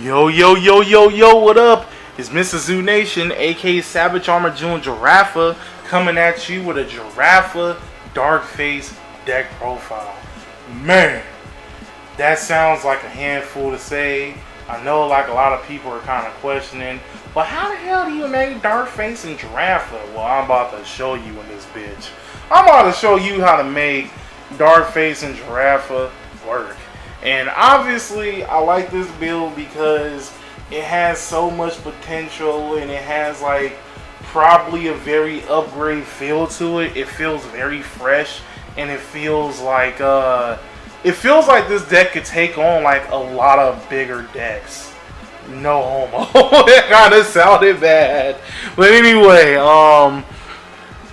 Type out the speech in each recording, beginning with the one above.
Yo, yo, yo, yo, yo, what up? It's Mr. Zoo Nation, aka Savage Armor June Giraffa, coming at you with a Giraffa Darkface deck profile. Man, that sounds like a handful to say. I know like a lot of people are kind of questioning, but how the hell do you make Darkface and Giraffa? Well, I'm about to show you in this bitch. I'm about to show you how to make Darkface and Giraffa work. And obviously, I like this build because it has so much potential and it has like probably a very upgrade feel to it. It feels very fresh and it feels like this deck could take on like a lot of bigger decks. No homo. It kind of sounded bad, but anyway,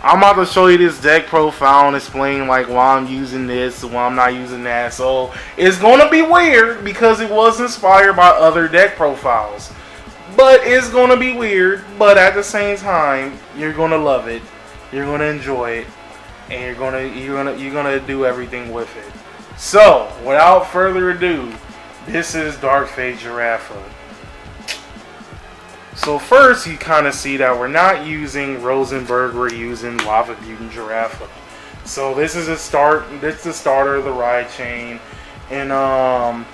I'm about to show you this deck profile and explain like why I'm using this and why I'm not using that. So it's gonna be weird because it was inspired by other deck profiles. But it's gonna be weird, but at the same time, you're gonna love it. You're gonna enjoy it. And you're gonna do everything with it. So, without further ado, this is Darkface Giraffa. So first, you kind of see that we're not using Rosenberg, we're using Lava Mutant Giraffa. So this is a start. This is the starter of the ride chain, and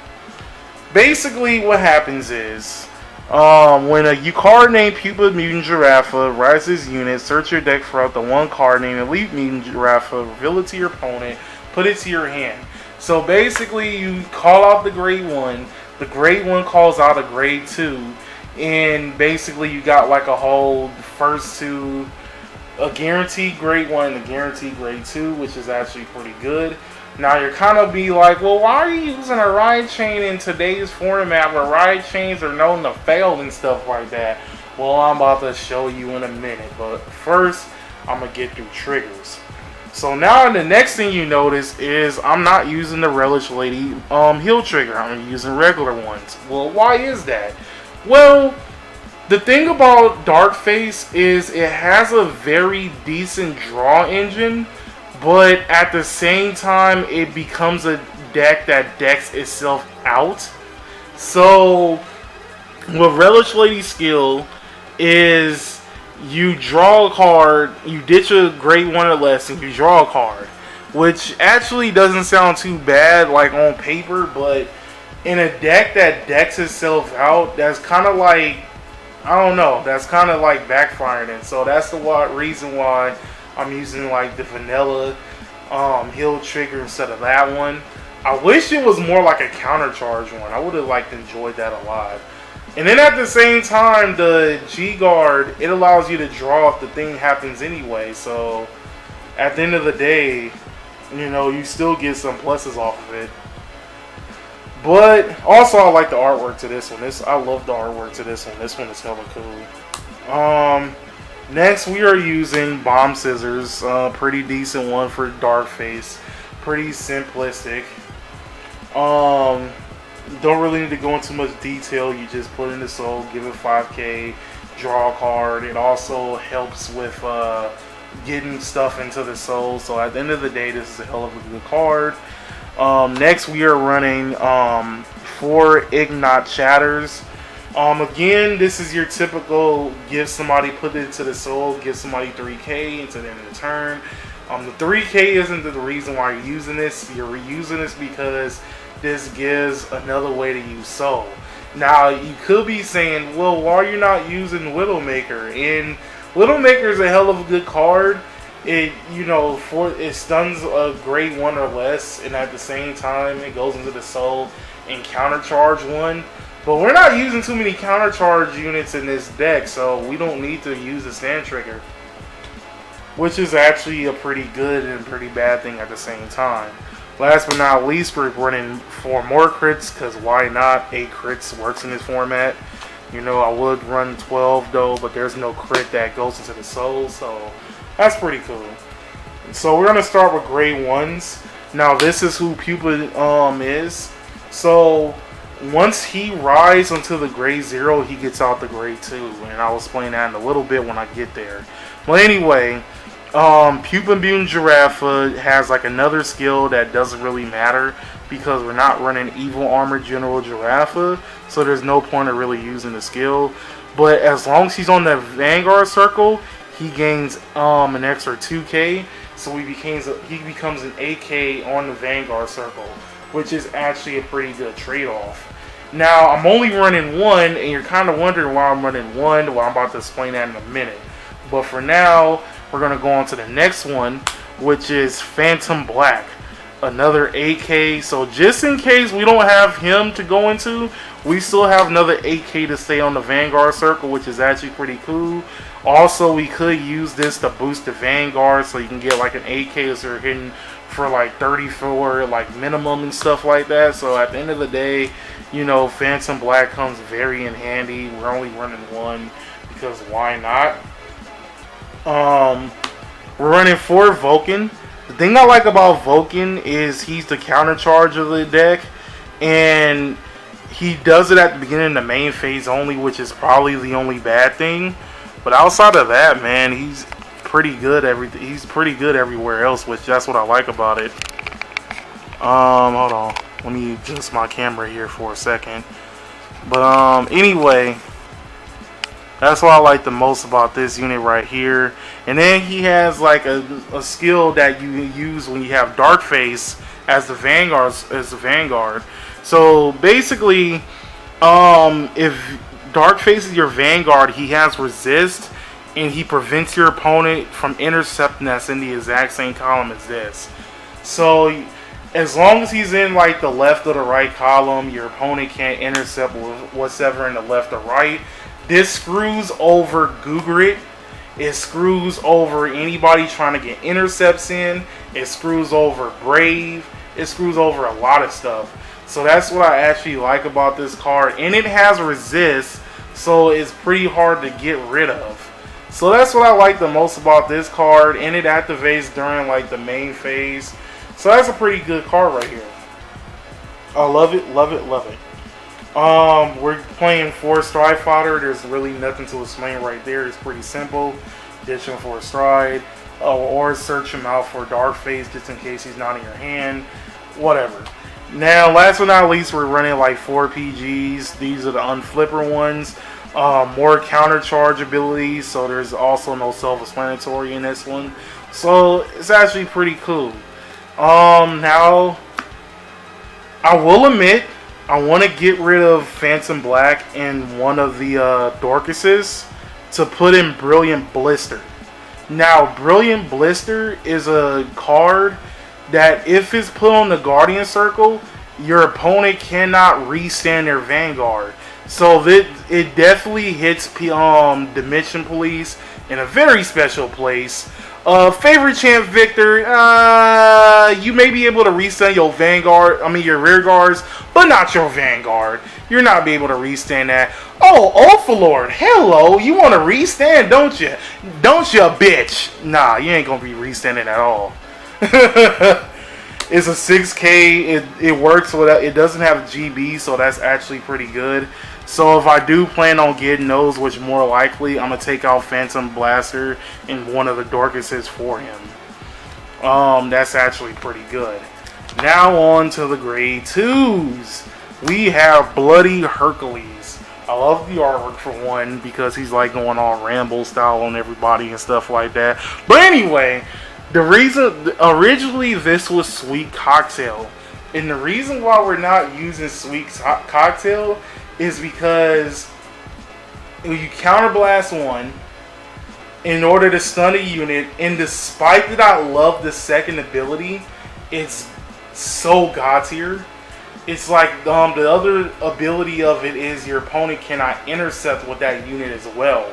basically what happens is when a card named Pupa Mutant Giraffa rises unit, search your deck for out the one card named Elite Mutant Giraffa, reveal it to your opponent, put it to your hand. So basically, you call out the grade 1. The grade 1 calls out a grade 2. And basically you got like a whole first two, a guaranteed grade 1 and a guaranteed grade 2, which is actually pretty good. Now you're kind of be like, well, why are you using a ride chain in today's format where ride chains are known to fail and stuff like that? Well, I'm about to show you in a minute, but first I'm going to get through triggers. So now the next thing you notice is I'm not using the Relish Lady heal trigger. I'm using regular ones. Well, why is that? Well, the thing about Darkface is it has a very decent draw engine, but at the same time it becomes a deck that decks itself out. So what Relish Lady skill is you draw a card, you ditch a grade 1 or less, and you draw a card, which actually doesn't sound too bad like on paper, but in a deck that decks itself out, that's kind of like, I don't know, that's kind of like backfiring it. So that's the reason why I'm using like the vanilla heal trigger instead of that one. I wish it was more like a counter charge one. I would have like enjoyed that a lot. And then at the same time, the G guard, it allows you to draw if the thing happens anyway. So at the end of the day, you know, you still get some pluses off of it. But also, I like the artwork to this one. I love the artwork to this one. This one is hella cool. Next, we are using Bomb Scissors. Pretty decent one for Darkface. Pretty simplistic. Don't really need to go into much detail. You just put in the soul, give it 5k, draw a card. It also helps with getting stuff into the soul. So at the end of the day, this is a hell of a good card. Next, we are running 4 Ignite Shatters. Again, this is your typical give somebody, put it to the soul, give somebody 3k into the end of the turn. The 3k isn't the reason why you're using this. You're using this because this gives another way to use soul. Now, you could be saying, well, why are you not using Widowmaker? And Widowmaker is a hell of a good card. It, you know, it stuns a grade 1 or less, and at the same time it goes into the soul and counter charge 1. But we're not using too many counter charge units in this deck, so we don't need to use the stand trigger, which is actually a pretty good and pretty bad thing at the same time. Last but not least, we're running 4 more crits, because why not? 8 crits works in this format. You know, I would run 12 though, but there's no crit that goes into the soul, so that's pretty cool. So we're going to start with grade 1s. Now this is who Pupa is. So once he rises onto the grade 0, he gets out the grade 2. And I'll explain that in a little bit when I get there. Well, anyway, Pupa Mutant Giraffa has like another skill that doesn't really matter. because we're not running Evil Armor General Giraffa, so there's no point of really using the skill. But as long as he's on the Vanguard circle, he gains an extra 2k, so he becomes an 8k on the Vanguard circle, which is actually a pretty good trade-off. Now, I'm only running one, and you're kind of wondering why I'm running one. Well, I'm about to explain that in a minute. But for now, we're going to go on to the next one, which is Phantom Black. Another 8k, so just in case we don't have him to go into, we still have another 8k to stay on the Vanguard circle, which is actually pretty cool. Also, we could use this to boost the Vanguard, so you can get like an 8k as you're hitting for like 34 like minimum and stuff like that. So at the end of the day, you know, Phantom Black comes very in handy. We're only running one because why not? We're running 4 Vulcan. The thing I like about Vulcan is he's the counter charge of the deck, and he does it at the beginning of the main phase only, which is probably the only bad thing. But outside of that, man, he's pretty good. He's pretty good everywhere else, which that's what I like about it. Hold on, let me adjust my camera here for a second. But anyway, that's what I like the most about this unit right here. And then he has like a skill that you use when you have Darkface as the Vanguard. So basically, if Darkface is your Vanguard, he has resist, and he prevents your opponent from intercepting that's in the exact same column as this. So as long as he's in like the left or the right column, your opponent can't intercept whatever in the left or right. This screws over Gugrit. It screws over anybody trying to get intercepts in. It screws over Brave. It screws over a lot of stuff. So that's what I actually like about this card. And it has resist, so it's pretty hard to get rid of. So that's what I like the most about this card. And it activates during like the main phase. So that's a pretty good card right here. I love it, love it, love it. We're playing 4 Stride Fodder. There's really nothing to explain right there. It's pretty simple. Ditch him for a Stride, or search him out for Darkface just in case he's not in your hand. Whatever. Now, last but not least, we're running like 4 PGs. These are the unflipper ones. More counter charge abilities, so there's also no self-explanatory in this one. So it's actually pretty cool. Now, I will admit, I want to get rid of Phantom Black in one of the Dorcases to put in Brilliant Blister. Now, Brilliant Blister is a card that if it's put on the Guardian Circle, your opponent cannot restand their Vanguard. So it definitely hits Dimension Police in a very special place. Favorite Champ Victor, you may be able to restand your your rear guards, but not your Vanguard. You're not be able to restand that. Oh, Ophalord, hello, you want to restand, don't you? Don't you, bitch? Nah, you ain't gonna be restanding at all. It's a 6K, it works without, it doesn't have GB, so that's actually pretty good. So if I do plan on getting those, which more likely, I'm going to take out Phantom Blaster in one of the Dorcases for him. That's actually pretty good. Now on to the grade 2s. We have Bloody Hercules. I love the artwork for one, because he's like going all Rambo style on everybody and stuff like that. But anyway, the reason, originally this was Sweet Cocktail. And the reason why we're not using Sweet Cocktail is because you counterblast one in order to stun a unit, and despite that I love the second ability, it's so god tier. It's like the other ability of it is your opponent cannot intercept with that unit as well.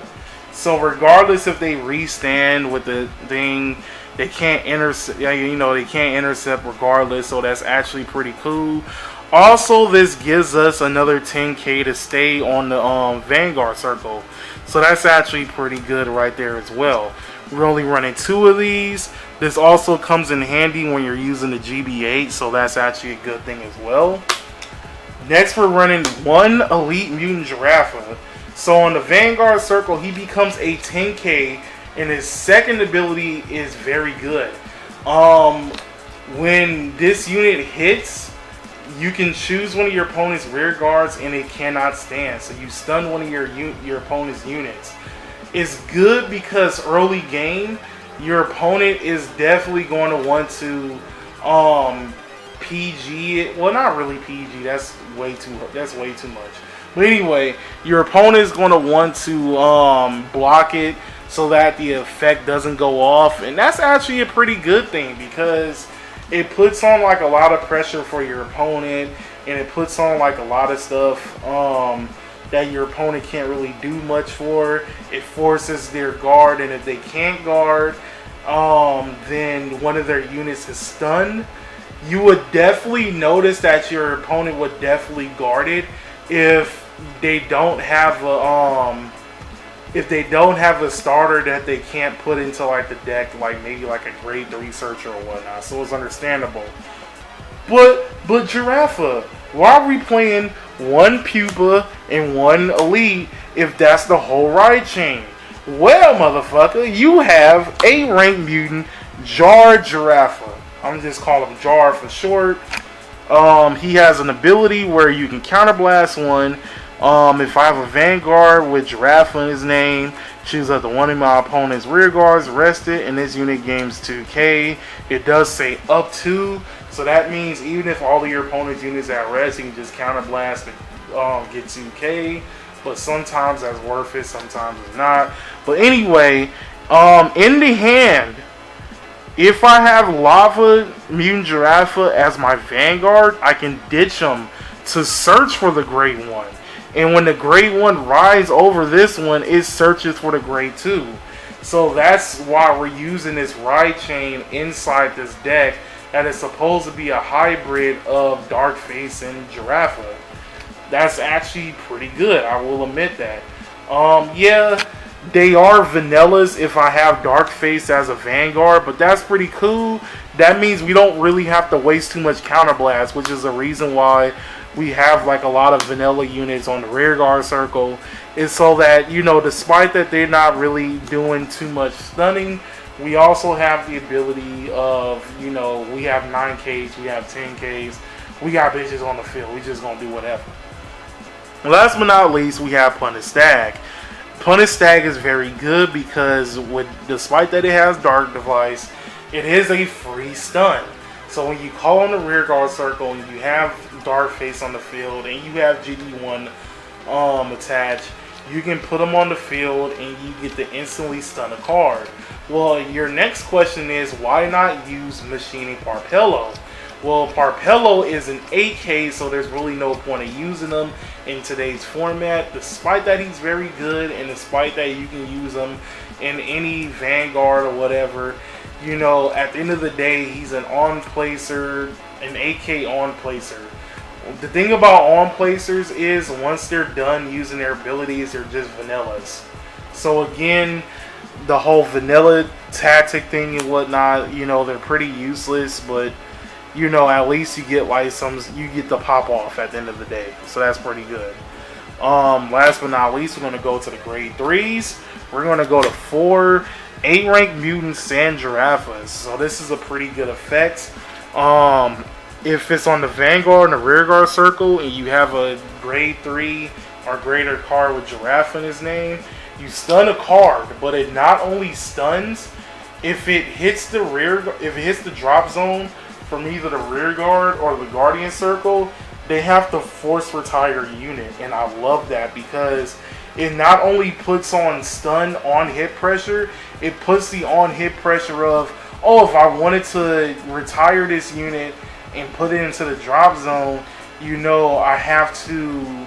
So regardless if they restand with the thing, they can't intercept. You know, they can't intercept regardless. So that's actually pretty cool. Also, this gives us another 10k to stay on the Vanguard circle. So that's actually pretty good right there as well. We're only running 2 of these. This also comes in handy when you're using the GB8, so that's actually a good thing as well. Next, we're running 1 Elite Mutant Giraffa. So on the Vanguard circle, he becomes a 10k, and his second ability is very good. When this unit hits, you can choose one of your opponent's rear guards and it cannot stand. So you stun one of your opponent's units. It's good because early game, your opponent is definitely going to want to PG it. Well, not really PG. That's way too much. But anyway, your opponent is going to want to block it so that the effect doesn't go off, and that's actually a pretty good thing because it puts on like a lot of pressure for your opponent, and it puts on like a lot of stuff that your opponent can't really do much for. It forces their guard, and if they can't guard, then one of their units is stunned. You would definitely notice that your opponent would definitely guard it if they don't have a starter that they can't put into like the deck, like maybe like a grade 3 searcher or whatnot. So it's understandable. But Giraffa, why are we playing one pupa and one elite if that's the whole ride chain? Well, motherfucker, you have a ranked mutant, Giraffa. I'm just calling him Jar for short. He has an ability where you can counterblast one. If I have a Vanguard with Giraffa in his name, choose up to one of my opponent's rear guards, rest it, and this unit gains 2k. It does say up to, so that means even if all of your opponent's units are at rest, you can just counterblast and get 2k. But sometimes that's worth it, sometimes it's not. But anyway, in the hand, if I have Lava Mutant Giraffa as my Vanguard, I can ditch him to search for the Grade 1. And when the Grade 1 rides over this one, it searches for the Grade 2. So that's why we're using this ride chain inside this deck that is supposed to be a hybrid of Darkface and Giraffa. That's actually pretty good, I will admit that. Yeah, they are vanillas if I have Darkface as a Vanguard, but that's pretty cool. That means we don't really have to waste too much counterblast, which is the reason why we have like a lot of vanilla units on the rear guard circle, is so that, you know, despite that they're not really doing too much stunning, we also have the ability of, you know, we have 9Ks, we have 10Ks, we got bitches on the field, we just gonna do whatever. Last but not least, we have Punish Stag. Punish Stag is very good because despite that it has Dark Device, it is a free stun. So when you call on the rear guard circle and you have Darkface on the field and you have GD1 attached, you can put them on the field and you get to instantly stun a card. Well, your next question is, why not use Machining Parpello? Well, Parpello is an 8K, so there's really no point of using him in today's format. Despite that he's very good, and despite that you can use him in any Vanguard or whatever, you know, at the end of the day, he's an on-placer, an 8K on-placer. The thing about on-placers is once they're done using their abilities, they're just vanillas. So again, the whole vanilla tactic thing and whatnot, you know, they're pretty useless, but you know, at least you get like you get the pop off at the end of the day. So that's pretty good. Last but not least, we're going to go to the grade 3s. We're going to go to 4 8-rank mutants and Giraffas. So this is a pretty good effect. If it's on the Vanguard and the rear guard circle and you have a grade 3 or greater card with Giraffa in his name, you stun a card, but it not only stuns, if it hits the drop zone from either the rear guard or the guardian circle, they have to force retire a unit. And I love that because it not only puts on stun on hit pressure, it puts the on hit pressure of, oh, if I wanted to retire this unit and put it into the drop zone, you know, I have to,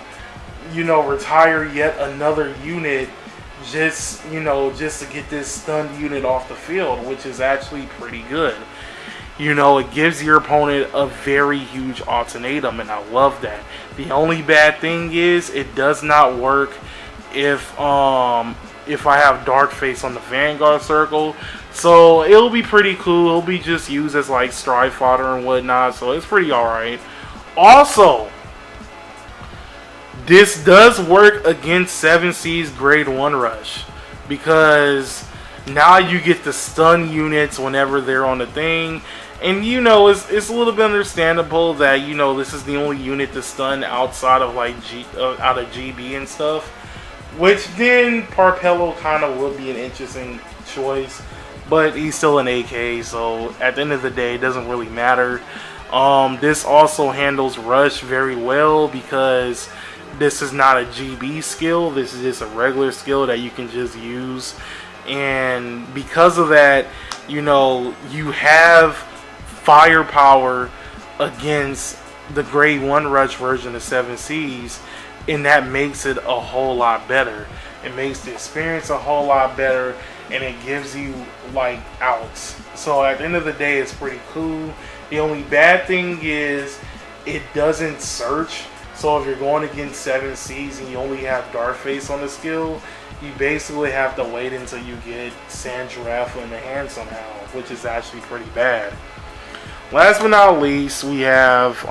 you know, retire yet another unit just to get this stunned unit off the field, which is actually pretty good. You know, it gives your opponent a very huge ultimatum, and I love that. The only bad thing is it does not work if I have Darkface on the Vanguard circle. So it'll be pretty cool. It'll be just used as like stride fodder and whatnot. So it's pretty alright. Also, this does work against 7C's grade 1 rush, because now you get the stun units whenever they're on the thing. And you know, it's a little bit understandable that, you know, this is the only unit to stun outside of like out of GB and stuff. Which then Parpello kind of would be an interesting choice, but he's still an AK, so at the end of the day, it doesn't really matter. This also handles Rush very well because this is not a GB skill. This is just a regular skill that you can just use, and because of that, you know, you have firepower against the grade 1 Rush version of 7Cs, and that makes it a whole lot better. It makes the experience a whole lot better, and it gives you like outs. So at the end of the day, it's pretty cool. The only bad thing is it doesn't search. So if you're going against 7Cs and you only have Darkface on the skill, you basically have to wait until you get Giraffa in the hand somehow, which is actually pretty bad. Last but not least, we have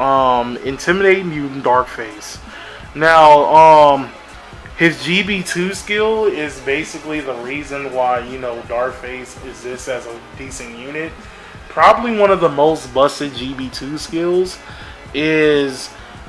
Intimidate Mutant Darkface. Now, his GB2 skill is basically the reason why, you know, Darkface exists as a decent unit. Probably one of the most busted GB2 skills is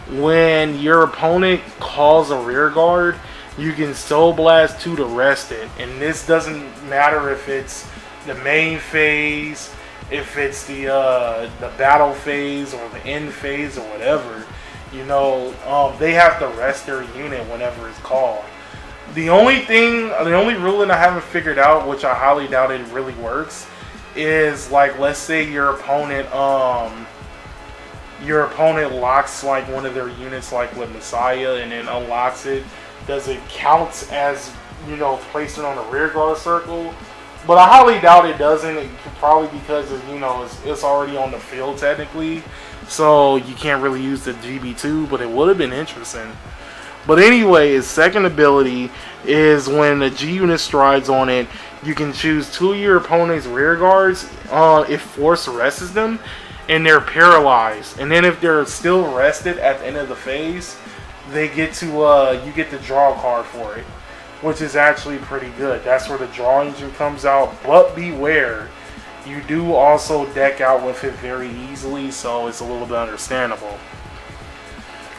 when your opponent calls a rear guard, you can Soul Blast 2 to rest it. And this doesn't matter if it's the main phase, if it's the battle phase or the end phase or whatever. You know, they have to rest their unit whenever it's called. The only ruling I haven't figured out, which I highly doubt it really works, is like, let's say your opponent locks like one of their units like with Messiah and then unlocks it. Does it count as, you know, placing on a rear guard circle? But I highly doubt it doesn't. Probably because, you know, it's already on the field technically. So you can't really use the GB2, but it would have been interesting. But anyway, his second ability is when a G unit strides on it, you can choose 2 of your opponent's rear guards if force rests them, and they're paralyzed. And then if they're still rested at the end of the phase, they get to you get to draw a card for it, which is actually pretty good. That's where the draw engine comes out. But beware, you do also deck out with it very easily, so it's a little bit understandable.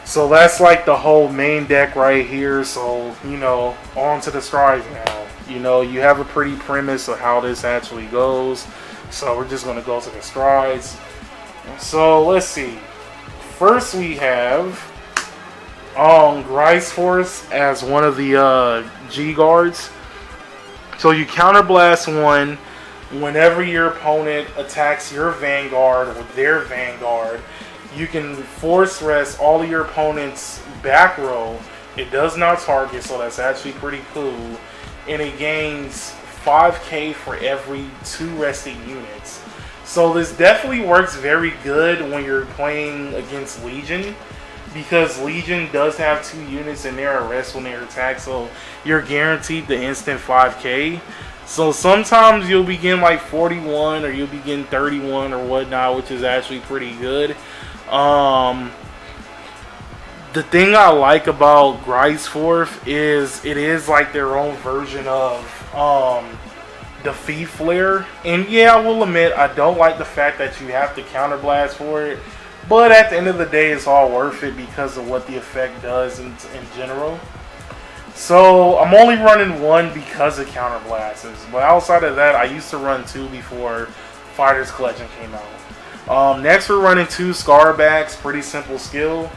So that's like the whole main deck right here. So, you know, on to the strides now. You know, you have a pretty premise of how this actually goes. So we're just going to go to the strides. So let's see. First we have Grice Force as one of the G guards. So you counterblast 1 whenever your opponent attacks your Vanguard or their Vanguard. You can force rest all of your opponent's back row. It does not target, so that's actually pretty cool. And it gains 5k for every 2 resting units. So this definitely works very good when you're playing against Legion, because Legion does have 2 units in their arrest when they're attacked, so you're guaranteed the instant 5k. So sometimes you'll be getting like 41 or you'll be getting 31 or whatnot, which is actually pretty good. The thing I like about Grice Force is it is like their own version of Defeat Flare. And yeah, I will admit, I don't like the fact that you have to counterblast for it. But at the end of the day, it's all worth it because of what the effect does in general. So I'm only running 1 because of counterblasts. But outside of that, I used to run 2 before Fighters Collection came out. Next, we're running 2 Scarbacks. Pretty simple skill.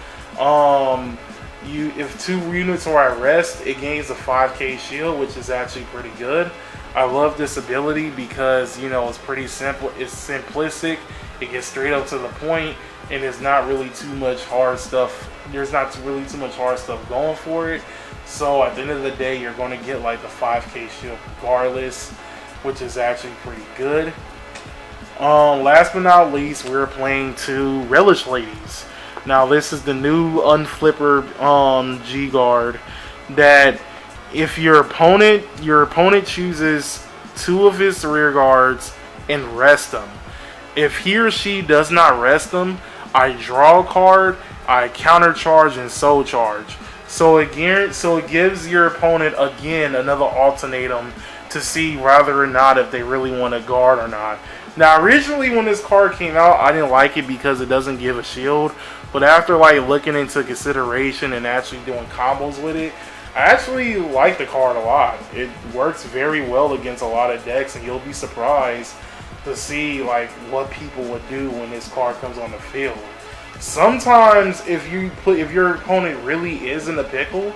If 2 units are at rest, it gains a 5k shield, which is actually pretty good. I love this ability because, you know, it's pretty simple. It's simplistic. It gets straight up to the point, and it's not really too much hard stuff. There's not really too much hard stuff going for it. So at the end of the day, you're going to get like the 5k shield regardless, which is actually pretty good. Last but not least, we're playing 2 Relish Ladies. Now this is the new unflipper G guard that if your opponent chooses 2 of his rear guards and rest them. If he or she does not rest them, I draw a card, I counter charge and soul charge. So it gives your opponent again another ultimatum to see whether or not if they really want to guard or not. Now, originally when this card came out, I didn't like it because it doesn't give a shield. But after like looking into consideration and actually doing combos with it, I actually like the card a lot. It works very well against a lot of decks, and you'll be surprised to see like what people would do when this card comes on the field. Sometimes if your opponent really is in a pickle,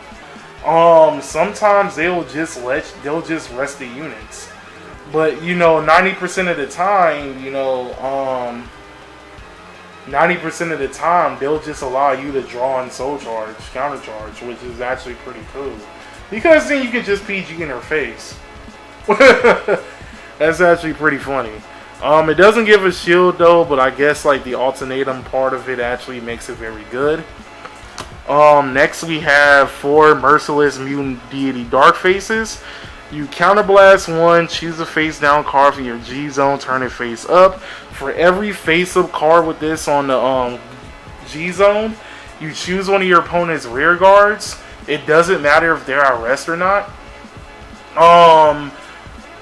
sometimes they'll just rest the units. But 90% of the time, 90% of the time, they'll just allow you to draw and soul charge, counter charge, which is actually pretty cool. Because then you can just PG in her face. That's actually pretty funny. It doesn't give a shield though, but I guess like the ultimatum part of it actually makes it very good. Next we have 4 Merciless Mutant Deity Darkfaces. You counterblast 1, choose a face down card from your G zone, turn it face up. For every face up card with this on the G zone, you choose one of your opponent's rear guards. It doesn't matter if they're at rest or not.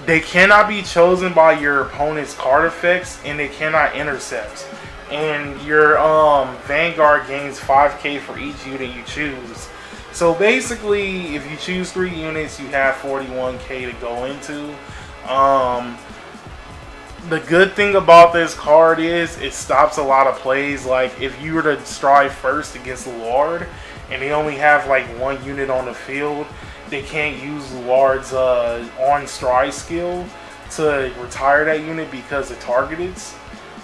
They cannot be chosen by your opponent's card effects, and they cannot intercept. And your Vanguard gains 5k for each unit you choose. So basically, if you choose 3 units, you have 41k to go into. The good thing about this card is it stops a lot of plays. Like if you were to strive first against Luard, and they only have like 1 unit on the field, they can't use Luard's on stride skill to retire that unit because it targets.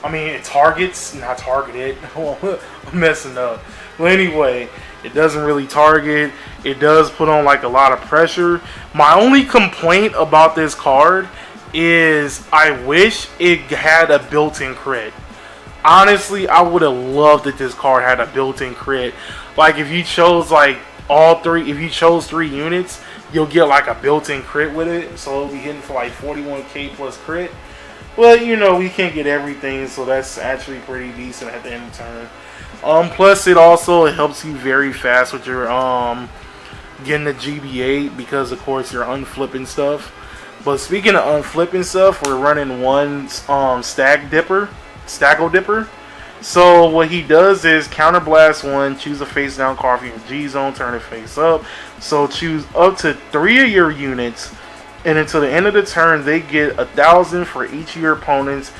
It targets, not targeted. I'm messing up. Well, anyway, it doesn't really target. It does put on like a lot of pressure. My only complaint about this card is I wish it had a built-in crit. Honestly, I would have loved that this card had a built-in crit. Like if you chose like if you chose 3 units, you'll get like a built-in crit with it. So it'll be hitting for like 41k plus crit. But we can't get everything, so that's actually pretty decent at the end of the turn. Plus it also helps you very fast with your getting the GB8 because of course you're unflipping stuff. But speaking of unflipping stuff, we're running 1 Staggo Dipper. So what he does is counterblast 1, choose a face down card from your G zone, turn it face up. So choose up to 3 of your units, and until the end of the turn, they get 1,000 for each of your opponent's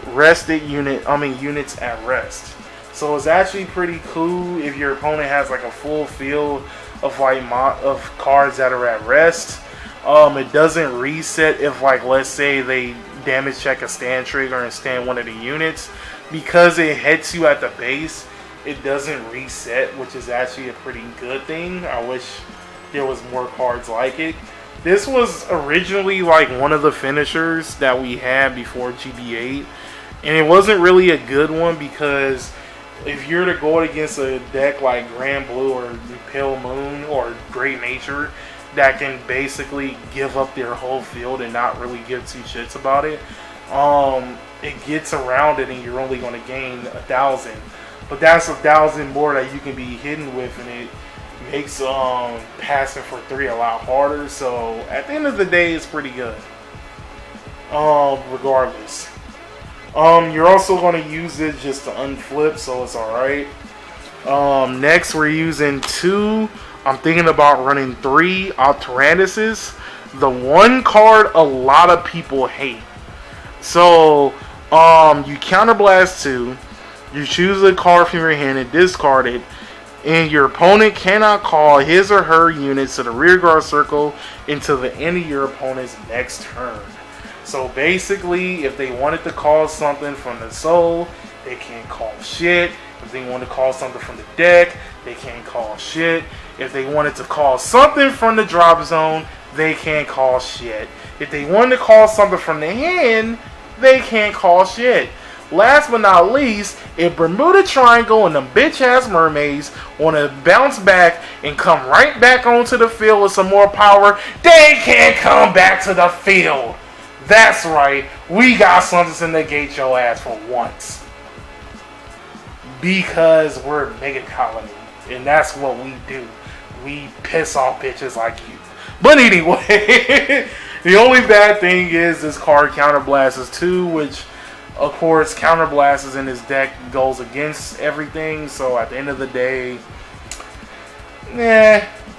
units at rest. So it's actually pretty cool if your opponent has like a full field of of cards that are at rest. It doesn't reset if like let's say they damage check a stand trigger and stand one of the units. Because it hits you at the base, it doesn't reset, which is actually a pretty good thing. I wish there was more cards like it. This was originally like one of the finishers that we had before GB8, and it wasn't really a good one because if you're to go against a deck like Grand Blue or Pale Moon or Great Nature that can basically give up their whole field and not really give 2 shits about it, it gets around it and you're only going to gain 1,000. But that's 1,000 more that you can be hidden with, and it makes passing for 3 a lot harder. So at the end of the day, it's pretty good. Regardless. You're also going to use it just to unflip, so it's alright. Next, we're using 2. I'm thinking about running 3 Tyrannuses. The one card a lot of people hate. So, you counterblast 2. You choose a card from your hand and discard it. And your opponent cannot call his or her units to the rear guard circle until the end of your opponent's next turn. So basically, if they wanted to call something from the soul, they can't call shit. If they want to call something from the deck, they can't call shit. If they wanted to call something from the drop zone, they can't call shit. If they wanted to call something from the hand, they can't call shit. Last but not least, if Bermuda Triangle and them bitch-ass mermaids want to bounce back and come right back onto the field with some more power, they can't come back to the field. That's right, we got something to negate your ass for once. Because we're a mega colony, and that's what we do. We piss off bitches like you. But anyway, the only bad thing is this card counterblasts 2, which Of course, Counterblast is in his deck, goes against everything. So at the end of the day,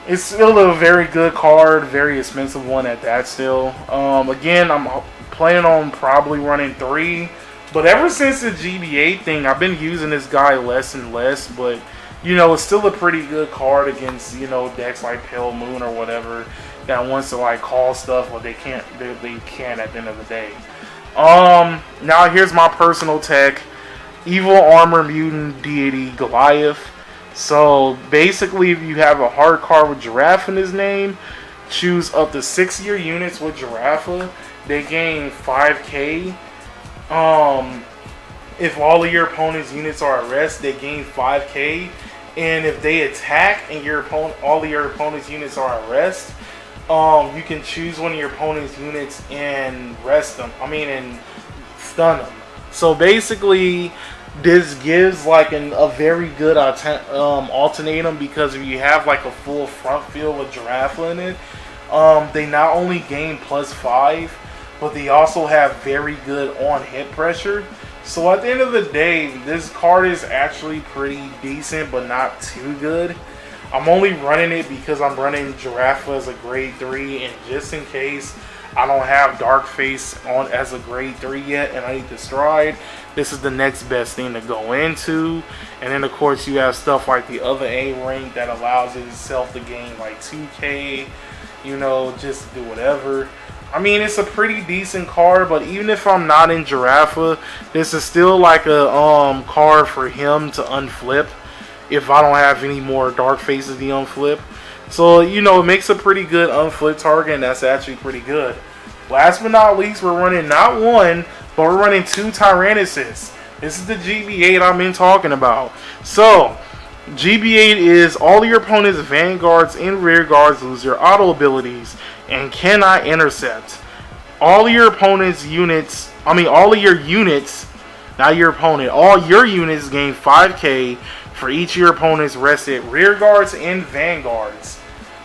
it's still a very good card, very expensive one at that still. Again, I'm planning on probably running 3. But ever since the GBA thing, I've been using this guy less and less. But, you know, it's still a pretty good card against, you know, decks like Pale Moon or whatever that wants to, like, call stuff, but they can't at the end of the day. Now here's my personal tech. Evil Armor Mutant Deity Goliath. So, basically, if you have a hard card with Giraffa in his name, choose up to 6 of your units with Giraffa. They gain 5k. If all of your opponent's units are at rest, they gain 5k. And if they attack and all of your opponent's units are at rest, you can choose one of your opponent's units and and stun them. So basically, this gives like a very good alternatum, because if you have like a full front field with Giraffa in it, they not only gain +5, but they also have very good on hit pressure. So at the end of the day, this card is actually pretty decent, but not too good. I'm only running it because I'm running Giraffa as a grade 3, and just in case I don't have Darkface on as a grade 3 yet and I need to Stride, this is the next best thing to go into. And then of course you have stuff like the other A rank that allows itself to gain like 2k, you know, just to do whatever. I mean, it's a pretty decent card, but even if I'm not in Giraffa, this is still like a card for him to unflip if I don't have any more Dark Faces to unflip. So, you know, it makes a pretty good unflip target, and that's actually pretty good. Last but not least, we're running not 1, but we're running 2 Tyrannuses. This is the GB8 I've been talking about. So, GB8 is all your opponent's vanguards and rear guards lose their auto abilities and cannot intercept. All your opponent's units, all of your units, not your opponent, all your units gain 5k for each of your opponent's rested rear guards and vanguards.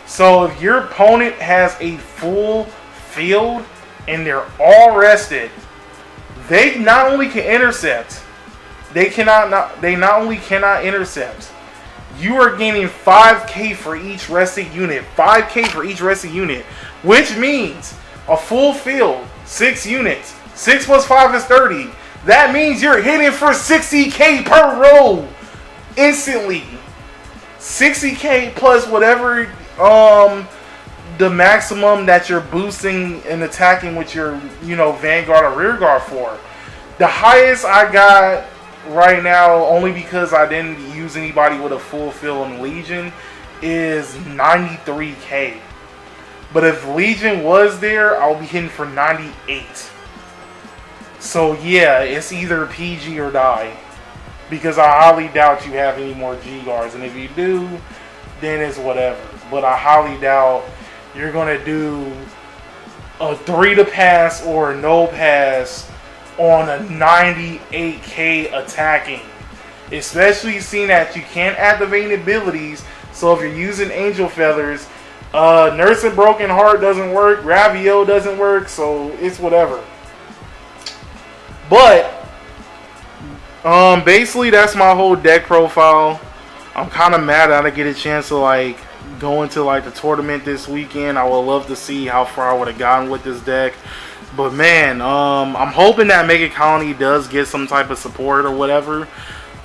So if your opponent has a full field and they're all rested, they not only can intercept, they not only cannot intercept, you are gaining 5k for each rested unit. 5k for each rested unit. Which means a full field, 6 units. 6 plus 5 is 30. That means you're hitting for 60k per row. Instantly. 60k plus whatever the maximum that you're boosting and attacking with your, you know, Vanguard or Rear Guard for. The highest I got right now, only because I didn't use anybody with a full field in Legion, is 93k. But if Legion was there, I'll be hitting for 98. So yeah, it's either PG or die, because I highly doubt you have any more G guards, and if you do, then it's whatever. But I highly doubt you're gonna do a 3 to pass or a no pass on a 98k attacking, especially seeing that you can't activate abilities. So if you're using Angel Feathers, Nursing Broken Heart doesn't work, Ravio doesn't work, so it's whatever. But basically that's my whole deck profile. I'm kind of mad I didn't get a chance to like go into like the tournament this weekend. I would love to see how far I would have gotten with this deck. But man, I'm hoping that Mega Colony does get some type of support or whatever.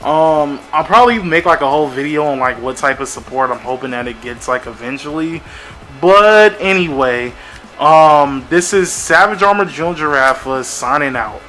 I'll probably make like a whole video on like what type of support I'm hoping that it gets like eventually. But anyway, this is Savage Armor June Giraffa signing out.